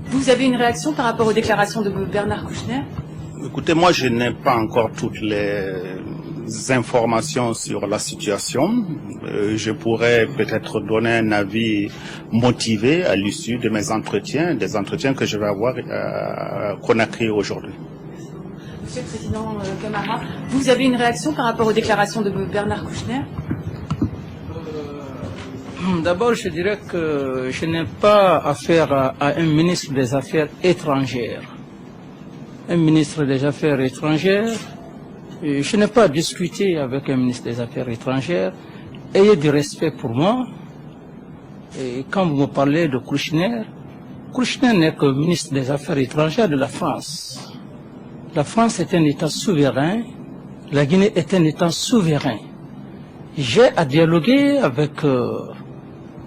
Vous avez une réaction par rapport aux déclarations de Bernard Kouchner? Écoutez, moi je n'ai pas encore toutes les informations sur la situation. Je pourrais peut-être donner un avis motivé à l'issue de mes entretiens, des entretiens que je vais avoir à Conakry aujourd'hui. Monsieur le Président Camara, vous avez une réaction par rapport aux déclarations de Bernard Kouchner? D'abord, je dirais que je n'ai pas affaire à un ministre des Affaires étrangères. Un ministre des Affaires étrangères, je n'ai pas discuté avec un ministre des Affaires étrangères. Ayez du respect pour moi. Et quand vous me parlez de Kouchner, Kouchner n'est que ministre des Affaires étrangères de la France. La France est un État souverain, la Guinée est un État souverain. J'ai à dialoguer avec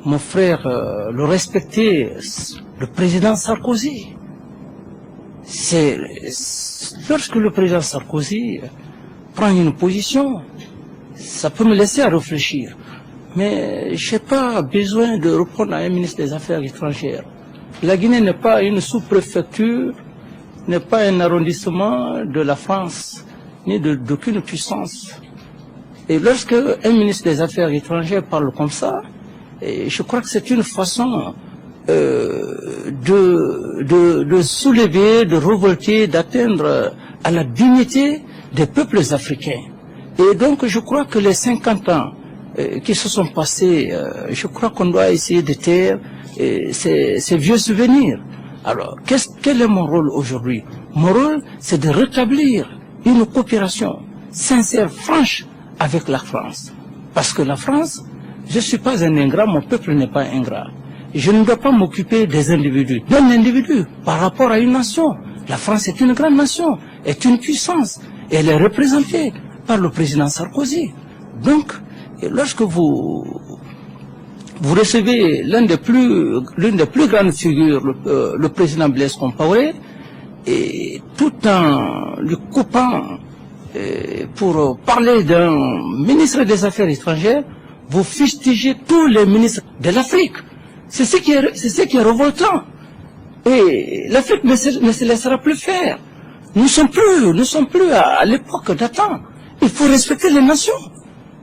mon frère, le respecté, le président Sarkozy. C'est lorsque le président Sarkozy prend une position, ça peut me laisser à réfléchir. Mais je n'ai pas besoin de répondre à un ministre des Affaires étrangères. La Guinée n'est pas une sous-préfecture, n'est pas un arrondissement de la France, ni d'aucune puissance. Et lorsque un ministre des Affaires étrangères parle comme ça, je crois que c'est une façon de soulever, de révolter, d'atteindre à la dignité des peuples africains. Et donc je crois que les 50 ans qui se sont passés, je crois qu'on doit essayer de taire ces vieux souvenirs. Alors, quel est mon rôle aujourd'hui? Mon rôle, c'est de rétablir une coopération sincère, franche avec la France. Parce que la France, je ne suis pas un ingrat, mon peuple n'est pas ingrat. Je ne dois pas m'occuper des individus, d'un individu par rapport à une nation. La France est une grande nation, est une puissance, et elle est représentée par le président Sarkozy. Donc, lorsque vous recevez l'une des plus grandes figures, le président Blaise Compaoré, et tout en lui coupant pour parler d'un ministre des Affaires étrangères, vous fustigez tous les ministres de l'Afrique. C'est ce qui est révoltant. Et l'Afrique ne se laissera plus faire. Nous ne sommes plus à l'époque d'antan. Il faut respecter les nations.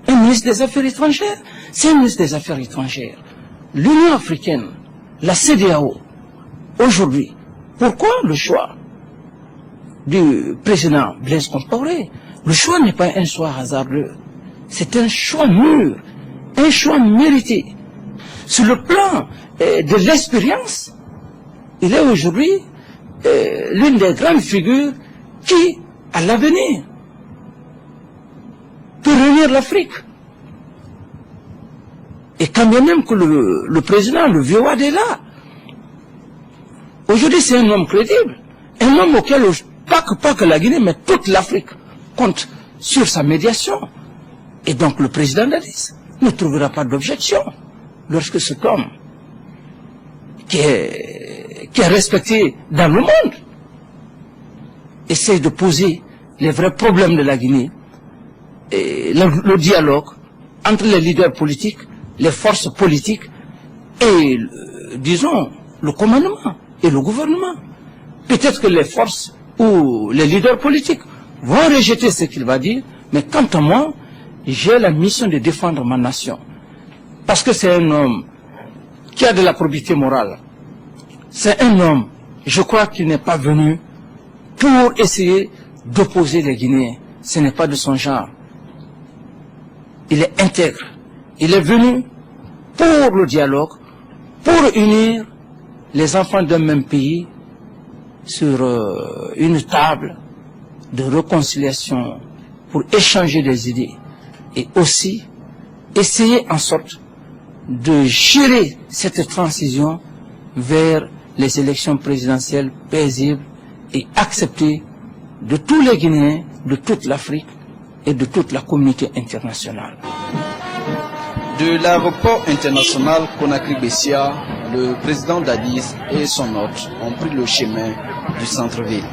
Un ministre des Affaires étrangères, c'est un ministre des Affaires étrangères. L'Union africaine, la CEDEAO, aujourd'hui, pourquoi le choix du président Blaise Compaoré? Le choix n'est pas un choix hasardeux. C'est un choix mûr, un choix mérité. Sur le plan de l'expérience, il est aujourd'hui l'une des grandes figures qui, à l'avenir, peut réunir l'Afrique. Et quand bien même que le président, le vieux Wade est là, aujourd'hui c'est un homme crédible, un homme auquel, pas que la Guinée, mais toute l'Afrique compte sur sa médiation. Et donc le président Dadis ne trouvera pas d'objection lorsque cet homme qui est respecté dans le monde essaie de poser les vrais problèmes de la Guinée, et le dialogue entre les leaders politiques, les forces politiques et, disons, le commandement et le gouvernement. Peut-être que les forces ou les leaders politiques vont rejeter ce qu'il va dire, mais quant à moi, j'ai la mission de défendre ma nation. Parce que c'est un homme qui a de la probité morale. C'est un homme, je crois qu'il n'est pas venu pour essayer d'opposer les Guinéens. Ce n'est pas de son genre. Il est intègre. Il est venu pour le dialogue, pour unir les enfants d'un même pays sur une table de réconciliation, pour échanger des idées et aussi essayer en sorte de gérer cette transition vers les élections présidentielles paisibles et acceptées de tous les Guinéens, de toute l'Afrique et de toute la communauté internationale. De l'aéroport international Conakry-Bessia, le président Dadis et son hôte ont pris le chemin du centre-ville.